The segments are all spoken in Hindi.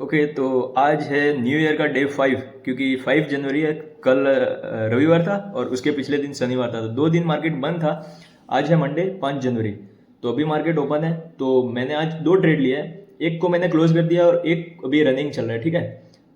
ओके, तो आज है न्यू ईयर का डे 5 क्योंकि 5 जनवरी है। कल रविवार था और उसके पिछले दिन शनिवार था, तो 2 दिन मार्केट बंद था। आज है मंडे 5 जनवरी, तो अभी मार्केट ओपन है। तो मैंने आज 2 ट्रेड लिए हैं, एक को मैंने क्लोज कर दिया और एक अभी रनिंग चल रहा है। ठीक है,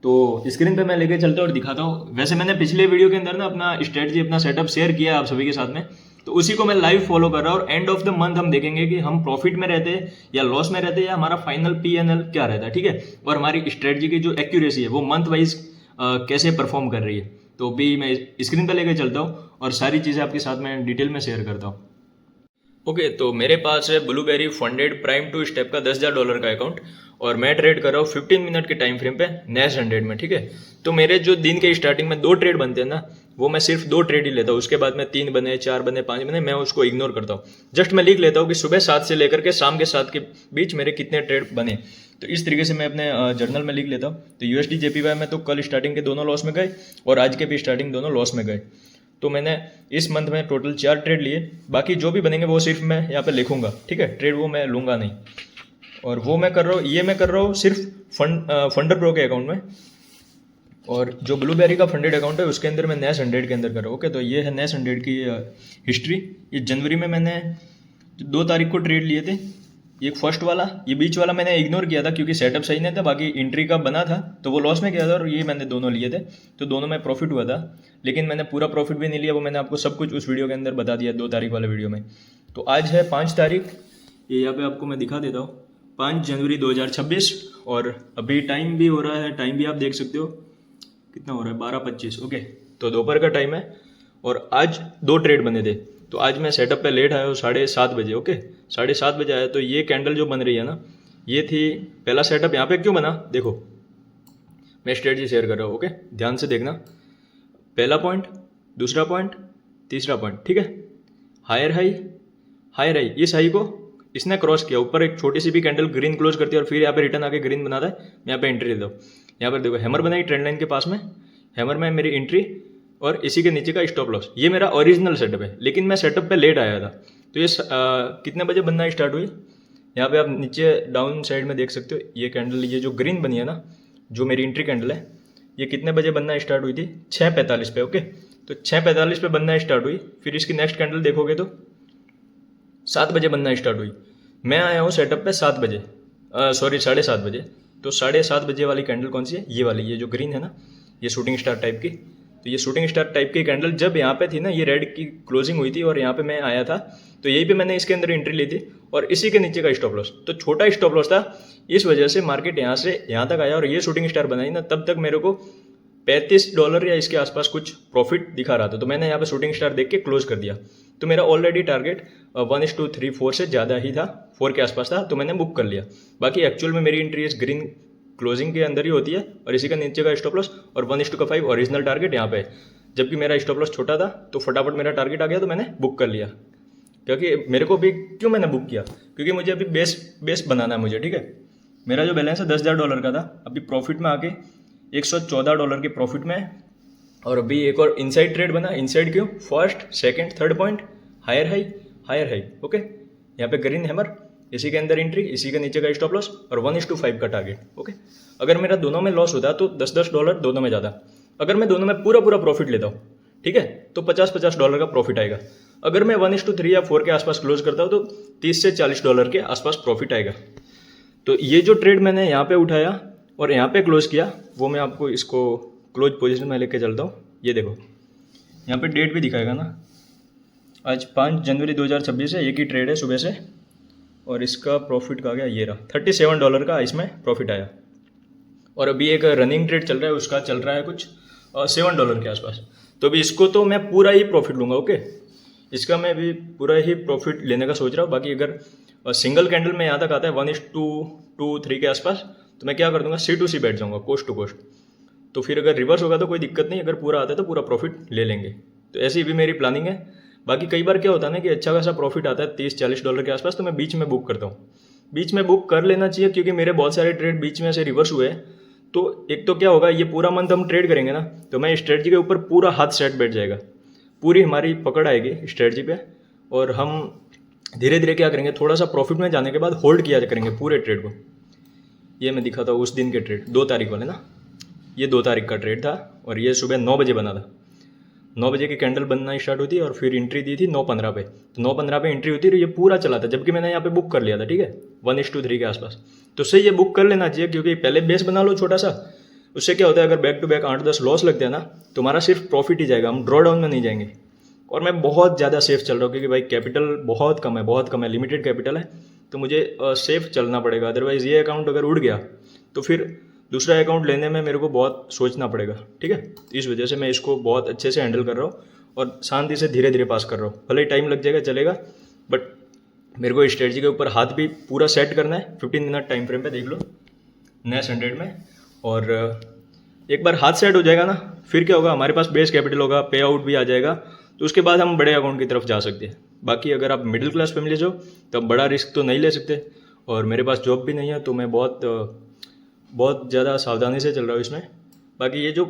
तो स्क्रीन पे मैं लेके चलता हूँ और दिखाता हूँ। वैसे मैंने पिछले वीडियो के अंदर ना अपना स्ट्रेटजी, अपना सेटअप शेयर किया है आप सभी के साथ में, तो उसी को मैं लाइव फॉलो कर रहा हूँ। और एंड ऑफ द मंथ हम देखेंगे कि हम प्रॉफिट में रहते हैं या लॉस में रहते हैं, या हमारा फाइनल PNL क्या रहता है। ठीक है, और हमारी स्ट्रेटजी की जो एक्यूरेसी है वो मंथ वाइज कैसे परफॉर्म कर रही है। तो अभी मैं स्क्रीन पर लेकर चलता हूँ और सारी चीज़ें आपके साथ में डिटेल में शेयर करता हूँ। ओके, तो मेरे पास है blueberry funded prime two step का $10,000 का अकाउंट, और मैं ट्रेड कर रहा हूँ 15 मिनट के टाइम फ्रेम पे नेस 100 में। ठीक है, तो मेरे जो दिन के स्टार्टिंग में 2 ट्रेड बनते हैं ना, वो मैं सिर्फ 2 ट्रेड ही लेता हूँ। उसके बाद में 3 बने, 4 बने, 5 बने, मैं उसको इग्नोर करता हूँ। जस्ट मैं लिख लेता हूँ कि सुबह 7 से लेकर के शाम के 7 के बीच मेरे कितने ट्रेड बने। तो इस तरीके से मैं अपने जर्नल में लिख लेता हूँ। तो USD JPY में तो कल स्टार्टिंग के दोनों लॉस में गए और आज के भी स्टार्टिंग दोनों लॉस में गए। तो मैंने इस मंथ में टोटल 4 ट्रेड लिए। बाकी जो भी बनेंगे वो सिर्फ मैं यहाँ पे लिखूंगा। ठीक है, ट्रेड वो मैं लूँगा नहीं। और वो मैं कर रहा हूँ, ये मैं कर रहा हूँ सिर्फ फंडर प्रो के अकाउंट में। और जो ब्लूबेरी का फंडेड अकाउंट है उसके अंदर मैं नेस 100 के अंदर कर रहा हूँ। ओके, तो ये है नेस 100 की हिस्ट्री। ये जनवरी में मैंने 2 तारीख को ट्रेड लिए थे। ये फर्स्ट वाला, ये बीच वाला मैंने इग्नोर किया था क्योंकि सेटअप सही नहीं था, बाकी एंट्री का बना था तो वो लॉस में गया था। और ये मैंने दोनों लिए थे, तो दोनों में प्रॉफिट हुआ था, लेकिन मैंने पूरा प्रॉफिट भी नहीं लिया। वो मैंने आपको सब कुछ उस वीडियो के अंदर बता दिया 2 तारीख वाले वीडियो में। तो आज है 5 तारीख, ये यहाँ पे आपको मैं दिखा देता हूँ, 5 जनवरी 2026। और अभी टाइम भी हो रहा है, टाइम भी आप देख सकते हो कितना हो रहा है, 12:25। ओके, तो दोपहर का टाइम है और आज 2 ट्रेड बने थे। तो आज मैं सेटअप पे लेट आया हूँ 7:30 बजे। ओके, 7:30 बजे आया। तो ये कैंडल जो बन रही है ना, ये थी पहला सेटअप। यहाँ पे क्यों बना देखो, मैं स्ट्रेटजी शेयर कर रहा हूँ। ओके, ध्यान से देखना। पहला पॉइंट, दूसरा पॉइंट, तीसरा पॉइंट। ठीक है, हायर हाई, हायर हाई, इस हाई को इसने क्रॉस किया, ऊपर एक छोटी सी भी कैंडल ग्रीन क्लोज करती है और फिर यहाँ पे रिटर्न आके ग्रीन बनाता है। मैं यहाँ पे एंट्री देता हूँ। यहाँ पर देखो हैमर बनाई ट्रेंड लाइन के पास में, हैमर में मेरी एंट्री और इसी के नीचे का स्टॉप लॉस। ये मेरा ओरिजिनल सेटअप है, लेकिन मैं सेटअप पे लेट आया था। तो ये कितने बजे बनना स्टार्ट हुई, यहाँ पे आप नीचे डाउन साइड में देख सकते हो। ये कैंडल, ये जो ग्रीन बनी है ना, जो मेरी एंट्री कैंडल है, ये कितने बजे बनना स्टार्ट हुई थी, 6:45 पे। ओके, तो 6:45 पे बनना स्टार्ट हुई। फिर इसकी नेक्स्ट कैंडल देखोगे तो 7 बजे बनना स्टार्ट हुई। मैं आया हूँ सेटअप पे 7 बजे, सॉरी 7:30 बजे। तो 7:30 बजे वाली कैंडल कौन सी है, ये वाली, ये जो ग्रीन है ना, ये शूटिंग स्टार टाइप की। तो ये शूटिंग स्टार टाइप की कैंडल जब यहाँ पे थी ना, ये रेड की क्लोजिंग हुई थी और यहाँ पे मैं आया था, तो यहीं पे मैंने इसके अंदर एंट्री ली थी और इसी के नीचे का स्टॉप लॉस। तो छोटा स्टॉप लॉस था, इस वजह से मार्केट यहाँ से यहाँ तक आया और ये शूटिंग स्टार बनाई ना, तब तक मेरे को $35 या इसके आसपास कुछ प्रॉफिट दिखा रहा था। तो मैंने यहाँ पे शूटिंग स्टार देख के क्लोज कर दिया। तो मेरा ऑलरेडी टारगेट 1:3-4 से ज़्यादा ही था, 4 के आसपास था, तो मैंने बुक कर लिया। बाकी एक्चुअल में मेरी एंट्री इस ग्रीन क्लोजिंग के अंदर ही होती है और इसी का नीचे का स्टॉप लॉस और 1:5 ओरिजिनल टारगेट यहाँ पे है। जबकि मेरा स्टॉप लॉस छोटा था तो फटाफट मेरा टारगेट आ गया, तो मैंने बुक कर लिया। क्योंकि मेरे को भी क्यों मैंने बुक किया, क्योंकि मुझे अभी बेस बनाना है मुझे। ठीक है, मेरा जो बैलेंस है $10,000 का था, अभी प्रॉफिट में आके $114 के प्रॉफिट में है। और अभी एक और इनसाइड ट्रेड बना। इनसाइड क्यों, first second third point, higher high, higher high. Okay, यहाँ पे ग्रीन हैमर, इसी के अंदर एंट्री, इसी के नीचे का स्टॉप लॉस और 1:5 का टारगेट। ओके, अगर मेरा दोनों में लॉस होता तो $10 दोनों में ज़्यादा। अगर मैं दोनों में पूरा प्रॉफिट लेता हूँ, ठीक है, तो $50 का प्रॉफिट आएगा। अगर मैं 1:3 या 4 के आसपास क्लोज करता हूँ तो $30 से $40 के आसपास प्रॉफिट आएगा। तो ये जो ट्रेड मैंने यहाँ पे उठाया और यहाँ पे क्लोज किया, वो मैं आपको इसको क्लोज पोजीशन में लेके चलता हूँ। ये देखो, यहाँ पे डेट भी दिखाएगा ना, आज 5 जनवरी 2026 है। एक ही ट्रेड है सुबह से और इसका प्रॉफिट का गया, ये रहा $37 का इसमें प्रॉफिट आया। और अभी एक रनिंग ट्रेड चल रहा है, उसका चल रहा है कुछ $7 के आसपास। तो अभी इसको तो मैं पूरा ही प्रॉफिट लूँगा। ओके, इसका मैं भी पूरा ही प्रॉफिट लेने का सोच रहा हूँ। बाकी अगर सिंगल कैंडल में यहाँ तक आता है 1:2-3 के आसपास, तो मैं क्या कर दूंगा, C2C बैठ जाऊँगा, कोस्ट टू कोस्ट। तो फिर अगर रिवर्स होगा तो कोई दिक्कत नहीं, अगर पूरा आता है तो पूरा प्रॉफिट ले लेंगे। तो ऐसी भी मेरी प्लानिंग है। बाकी कई बार क्या होता है ना कि अच्छा खासा प्रॉफिट आता है $30-40 के आसपास, तो मैं बीच में बुक करता हूँ। बीच में बुक कर लेना चाहिए क्योंकि मेरे बहुत सारे ट्रेड बीच में से रिवर्स हुए हैं। तो एक तो क्या होगा, ये पूरा मंथ हम ट्रेड करेंगे ना, तो मैं स्ट्रेटजी के ऊपर पूरा हाथ सेट बैठ जाएगा, पूरी हमारी पकड़ आएगी स्ट्रेटजी पे। और हम धीरे धीरे क्या करेंगे, थोड़ा सा प्रॉफिट में जाने के बाद होल्ड किया करेंगे पूरे ट्रेड को। ये मैं दिखाता हूँ उस दिन के ट्रेड, 2 तारीख वाले ना, ये 2 तारीख का ट्रेड था और ये सुबह 9 बजे बना था। 9 बजे की कैंडल बनना स्टार्ट होती है और फिर एंट्री दी थी 9:15 पे, तो 9:15 पे एंट्री होती है और ये पूरा चला था, जबकि मैंने यहाँ पे बुक कर लिया था, ठीक है, 1:3 के आसपास। तो उससे ये बुक कर लेना चाहिए, क्योंकि पहले बेस बना लो छोटा सा, उससे क्या होता है अगर बैक टू बैक 8-10 लॉस लगते हैं ना, तो हमारा सिर्फ प्रॉफिट ही जाएगा, हम ड्रॉ डाउन में नहीं जाएंगे। और मैं बहुत ज़्यादा सेफ चल रहा हूँ, क्योंकि भाई कैपिटल बहुत कम है, लिमिटेड कैपिटल है, तो मुझे सेफ चलना पड़ेगा। अदरवाइज़ ये अकाउंट अगर उड़ गया तो फिर दूसरा अकाउंट लेने में मेरे को बहुत सोचना पड़ेगा, ठीक है। तो इस वजह से मैं इसको बहुत अच्छे से हैंडल कर रहा हूँ और शांति से धीरे धीरे पास कर रहा हूँ। भले ही टाइम लग जाएगा, चलेगा, बट मेरे को स्ट्रेटजी के ऊपर हाथ भी पूरा सेट करना है। 15 मिनट टाइम फ्रेम पे देख लो नेस 100 में, और एक बार हाथ सेट हो जाएगा ना, फिर क्या होगा, हमारे पास बेस कैपिटल होगा, पे आउट भी आ जाएगा, तो उसके बाद हम बड़े अकाउंट की तरफ जा सकते हैं। बाकी अगर आप मिडिल क्लास फैमिली हो तो बड़ा रिस्क तो नहीं ले सकते, और मेरे पास जॉब भी नहीं है, तो मैं बहुत ज़्यादा सावधानी से चल रहा हूँ इसमें। बाकी ये जो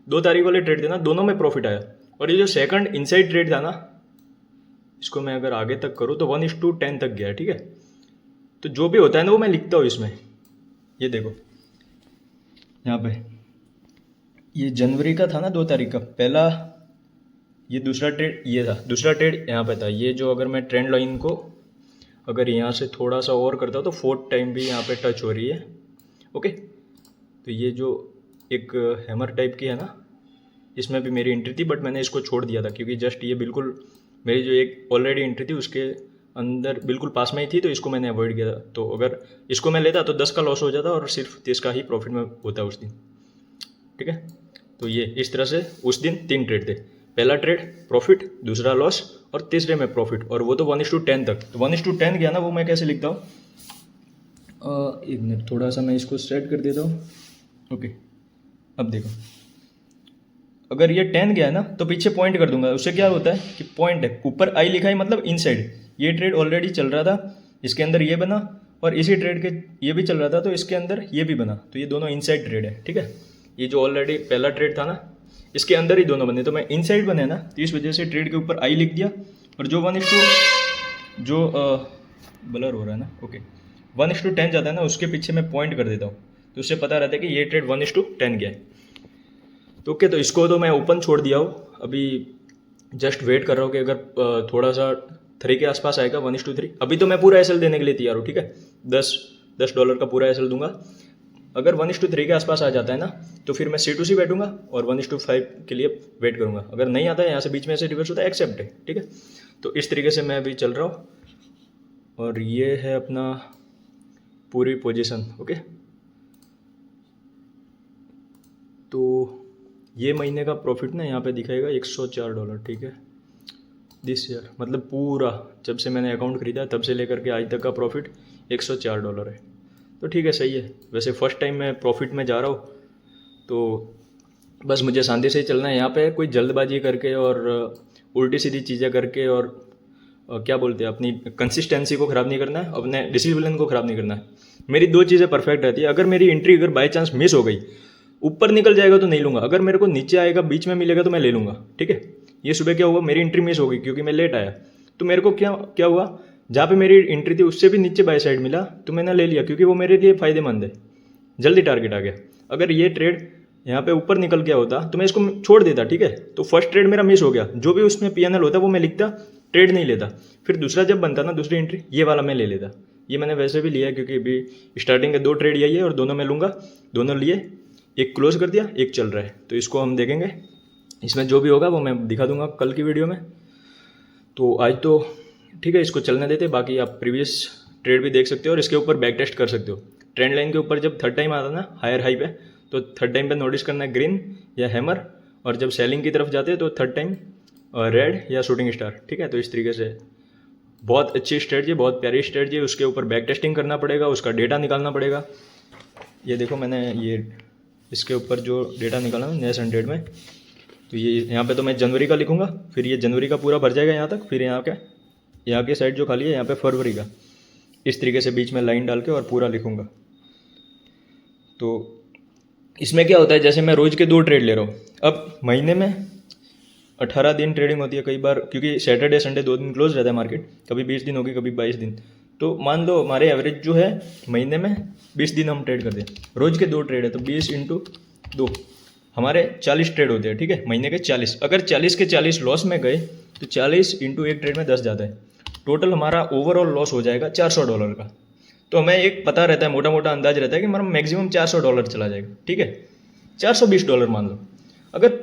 2 तारीख वाले ट्रेड थे ना, दोनों में प्रॉफिट आया, और ये जो सेकंड इनसाइड ट्रेड था ना, इसको मैं अगर आगे तक करूँ तो 1:10 तक गया, ठीक है। तो जो भी होता है ना वो मैं लिखता हूँ इसमें। ये देखो यहाँ पे, ये जनवरी का था ना 2 तारीख का पहला, ये दूसरा ट्रेड ये था, दूसरा ट्रेड यहाँ पे था। ये जो अगर मैं ट्रेंड लाइन को अगर यहाँ से थोड़ा सा और करता हूँ तो 4th टाइम भी यहाँ पे टच हो रही है, ओके। तो ये जो एक हैमर टाइप की है ना, इसमें भी मेरी एंट्री थी, बट मैंने इसको छोड़ दिया था, क्योंकि जस्ट ये बिल्कुल मेरी जो एक ऑलरेडी एंट्री थी उसके अंदर बिल्कुल पास में ही थी, तो इसको मैंने अवॉइड किया था। तो अगर इसको मैं लेता तो 10 का लॉस हो जाता और सिर्फ 30 का ही प्रॉफिट में होता उस दिन, ठीक है। तो ये इस तरह से उस दिन 3 ट्रेड थे, पहला ट्रेड प्रॉफिट, दूसरा लॉस, और तीसरे में प्रॉफिट, और वो तो 1:10 तक। तो 1:10 गया ना, वो मैं कैसे लिखता हूँ, एक मिनट, थोड़ा सा मैं इसको सेट कर देता हूँ, ओके। अब देखो, अगर ये 10 गया है ना, तो पीछे पॉइंट कर दूंगा, उससे क्या होता है कि पॉइंट है, ऊपर आई लिखा है मतलब इनसाइड। ये ट्रेड ऑलरेडी चल रहा था, इसके अंदर ये बना, और इसी ट्रेड के ये भी चल रहा था, तो इसके अंदर ये भी बना, तो ये दोनों इनसाइड ट्रेड है, ठीक है। ये जो ऑलरेडी पहला ट्रेड था ना, इसके अंदर ही दोनों बने, तो मैं इनसाइड बने ना, तो इस वजह से ट्रेड के ऊपर आई लिख दिया, और जो 1:2 जो ब्लर हो रहा है ना, ओके, 1:10 जाता है ना, उसके पीछे मैं पॉइंट कर देता हूँ, तो उससे पता रहता है कि ये ट्रेड 1:10 गया है। तो ओके, तो इसको तो मैं ओपन छोड़ दिया हूँ, अभी जस्ट वेट कर रहा हूँ कि अगर थोड़ा सा 3 के आसपास आएगा 1:3, अभी तो मैं पूरा एसएल देने के लिए तैयार हूँ, ठीक है, $10 का पूरा एसएल दूंगा। अगर 1:3 के आसपास आ जाता है ना, तो फिर मैं C2C बैठूंगा और 1:5 के लिए वेट करूंगा। अगर नहीं आता है, यहाँ से बीच में से रिवर्स होता है, एक्सेप्ट है, ठीक है। तो इस तरीके से मैं अभी चल रहा हूँ, और ये है अपना पूरी पोजीशन, ओके। तो ये महीने का प्रॉफिट ना यहाँ पे दिखाएगा $104, ठीक है, दिस ईयर, मतलब पूरा जब से मैंने अकाउंट खरीदा तब से लेकर के आज तक का प्रॉफिट $104 है। तो ठीक है, सही है। वैसे फर्स्ट टाइम मैं प्रॉफिट में जा रहा हूँ, तो बस मुझे शांति से ही चलना है। यहाँ पे कोई जल्दबाजी करके और उल्टी सीधी चीज़ें करके और क्या बोलते हैं, अपनी कंसिस्टेंसी को ख़राब नहीं करना है, अपने डिसिप्लिन को ख़राब नहीं करना है। मेरी 2 चीज़ें परफेक्ट रहती है। अगर मेरी एंट्री अगर बाई चांस मिस हो गई, ऊपर निकल जाएगा तो नहीं लूँगा, अगर मेरे को नीचे आएगा बीच में मिलेगा तो मैं ले लूँगा, ठीक है। ये सुबह क्या हुआ, मेरी एंट्री मिस हो गई क्योंकि मैं लेट आया, तो मेरे को क्या हुआ, जहाँ पे मेरी एंट्री थी उससे भी नीचे बाय साइड मिला, तो मैंने ले लिया, क्योंकि वो मेरे लिए फ़ायदेमंद है, जल्दी टारगेट आ गया। अगर ये ट्रेड यहाँ पे ऊपर निकल गया होता तो मैं इसको छोड़ देता, ठीक है। तो फर्स्ट ट्रेड मेरा मिस हो गया, जो भी उसमें PNL होता वो मैं लिखता, ट्रेड नहीं लेता। फिर दूसरा जब बनता ना, दूसरी एंट्री, ये वाला मैं ले लेता। ये मैंने वैसे भी लिया है, क्योंकि अभी स्टार्टिंग के 2 ट्रेड यही है और दोनों मैं लूँगा, दोनों लिए, एक क्लोज कर दिया, एक चल रहा है, तो इसको हम देखेंगे। इसमें जो भी होगा वो मैं दिखा दूंगा कल की वीडियो में। तो आज तो ठीक है, इसको चलने देते, बाकी आप प्रीवियस ट्रेड भी देख सकते हो और इसके ऊपर बैक टेस्ट कर सकते हो। ट्रेंड लाइन के ऊपर जब 3rd टाइम आता ना हायर हाई पे, तो 3rd टाइम पे नोटिस करना है ग्रीन या हैमर, और जब सेलिंग की तरफ जाते हैं तो 3rd टाइम रेड या शूटिंग स्टार, ठीक है। तो इस तरीके से बहुत अच्छी स्ट्रेटजी, बहुत प्यारी स्ट्रेटजी, उसके ऊपर बैक टेस्टिंग करना पड़ेगा, उसका डेटा निकालना पड़ेगा। ये देखो, मैंने ये इसके ऊपर जो डेटा निकाला ना नेस 100 में, तो ये यहाँ पे तो मैं जनवरी का लिखूँगा, फिर ये जनवरी का पूरा भर जाएगा यहाँ तक, फिर यहाँ के साइड जो खाली है यहाँ पे फरवरी का, इस तरीके से बीच में लाइन डाल के और पूरा लिखूँगा। तो इसमें क्या होता है, जैसे मैं रोज़ के 2 ट्रेड ले रहा हूँ, अब महीने में 18 दिन ट्रेडिंग होती है कई बार, क्योंकि सैटरडे संडे 2 दिन क्लोज रहता है मार्केट, कभी 20 दिन होगी, कभी 22 दिन। तो मान लो हमारे एवरेज जो है महीने में 20 दिन हम ट्रेड करते हैं, रोज़ के 2 ट्रेड है तो 20 इंटू 2 हमारे 40 ट्रेड होते हैं, ठीक है, महीने के 40। अगर 40 के 40 लॉस में गए तो 40 इंटू एक ट्रेड में 10 जाता है, टोटल हमारा ओवरऑल लॉस हो जाएगा $400 का। तो हमें एक पता रहता है, मोटा मोटा अंदाज रहता है कि हमारा मैक्सिमम $400 चला जाएगा, ठीक है, $420 मान लो। अगर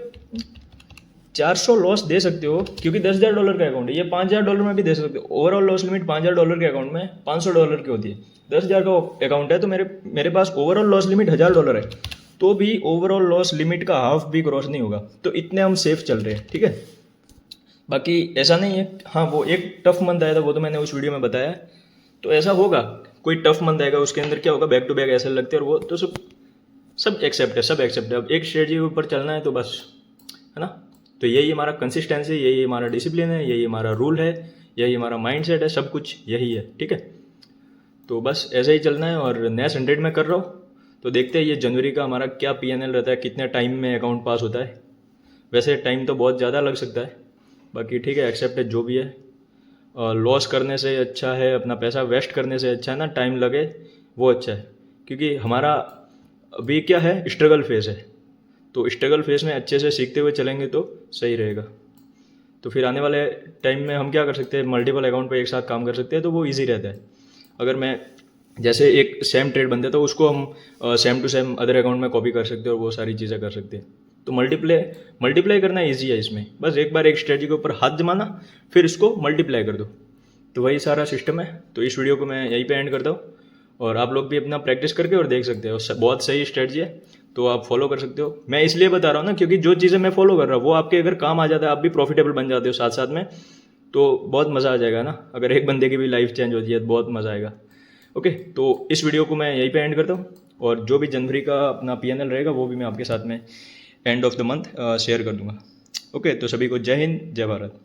400 लॉस दे सकते हो क्योंकि $10,000 का अकाउंट है, ये $5,000 में भी दे सकते हो। ओवरऑल लॉस लिमिट $5,000 के अकाउंट में $500 की होती है। 10,000 का अकाउंट है तो मेरे पास ओवरऑल लॉस लिमिट $1,000 है, तो भी ओवरऑल लॉस लिमिट का हाफ भी क्रॉस नहीं होगा। तो इतने हम सेफ चल रहे हैं, ठीक है। बाकी ऐसा नहीं है, हाँ वो एक टफ मंथ आया था, वो तो मैंने उस वीडियो में बताया। तो ऐसा होगा, कोई टफ मंथ आएगा, उसके अंदर क्या होगा, बैक टू बैक ऐसे लगते हैं, और वो तो सब एक्सेप्ट है, सब एक्सेप्ट है। अब एक स्ट्रेटजी के ऊपर चलना है तो बस, है ना। तो यही हमारा कंसिस्टेंसी, यही हमारा डिसिप्लिन है, यही हमारा रूल है, यही हमारा माइंडसेट है, सब कुछ यही है, ठीक है। तो बस ऐसे ही चलना है। और नेक्स्ट 100 में कर रहा हूँ, तो देखते हैं ये जनवरी का हमारा क्या PNL रहता है, कितने टाइम में अकाउंट पास होता है। वैसे टाइम तो बहुत ज़्यादा लग सकता है, बाकी ठीक है, एक्सेप्ट है जो भी है। लॉस करने से अच्छा है, अपना पैसा वेस्ट करने से अच्छा है ना, टाइम लगे वो अच्छा है। क्योंकि हमारा अभी क्या है, स्ट्रगल फेज़ है, तो स्ट्रगल फेज़ में अच्छे से सीखते हुए चलेंगे तो सही रहेगा। तो फिर आने वाले टाइम में हम क्या कर सकते हैं, मल्टीपल अकाउंट पे एक साथ काम कर सकते हैं, तो वो ईजी रहता है। अगर मैं जैसे एक सेम ट्रेड बनता है तो उसको हम same to same other account में कॉपी कर सकते हैं और वो सारी चीज़ें कर सकते हैं। तो मल्टीप्लाई करना ईजी है इसमें, बस एक बार एक स्ट्रेटजी के ऊपर हाथ जमाना, फिर इसको मल्टीप्लाई कर दो, तो वही सारा सिस्टम है। तो इस वीडियो को मैं यहीं पे एंड करता हूँ, और आप लोग भी अपना प्रैक्टिस करके और देख सकते हो, बहुत सही स्ट्रेटजी है, तो आप फॉलो कर सकते हो। मैं इसलिए बता रहा हूँ ना, क्योंकि जो चीज़ें मैं फॉलो कर रहा हूँ वो आपके अगर काम आ जाता है, आप भी प्रॉफिटेबल बन जाते हो साथ साथ में, तो बहुत मज़ा आ जाएगा ना। अगर एक बंदे की भी लाइफ चेंज होती है तो बहुत मज़ा आएगा। ओके, तो इस वीडियो को मैं यहीं पे एंड करता हूँ, और जो भी जनवरी का अपना PNL रहेगा वो भी मैं आपके साथ में end of the month share कर दूँगा। ओके, तो सभी को जय हिंद, जय भारत।